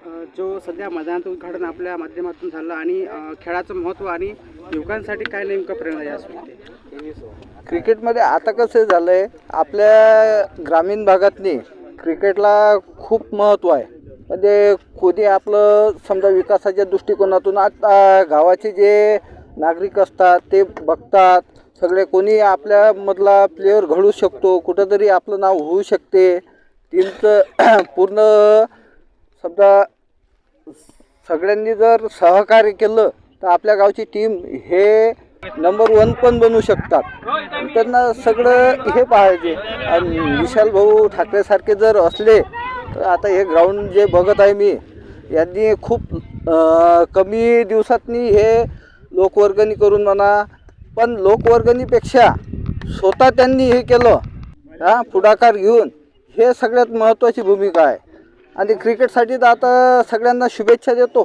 जो सध्या मैदानात उद्घाटन आपल्या माध्यमातून झालं आणि खेळाचं महत्त्व आणि युवकांसाठी काय नेमकं प्रेरणा यासाठी? क्रिकेटमध्ये आता कसं झालं आहे, आपल्या ग्रामीण भागातनी क्रिकेटला खूप महत्त्व आहे. म्हणजे कोणी आपलं समजा विकासाच्या दृष्टिकोनातून आता गावाचे जे नागरिक असतात ते बघतात. सगळे कोणी आपल्यामधला प्लेयर घडू शकतो, कुठंतरी आपलं नाव होऊ शकते. टीमचं पूर्ण समजा सगळ्यांनी जर सहकार्य केलं तर आपल्या गावची टीम हे नंबर 1 पण बनू शकतात. त्यांना सगळं हे पाहिजे. आणि विशाल भाऊ ठाकरेसारखे जर असले तर आता हे ग्राउंड जे बघत आहे मी, यांनी खूप कमी दिवसातनी हे लोकवर्गणी करून म्हणा, पण लोकवर्गणीपेक्षा स्वतः त्यांनी हे केलं, पुढाकार घेऊन, हे सगळ्यात महत्त्वाची भूमिका आहे. आणि क्रिकेटसाठी तर आता सगळ्यांना शुभेच्छा देतो.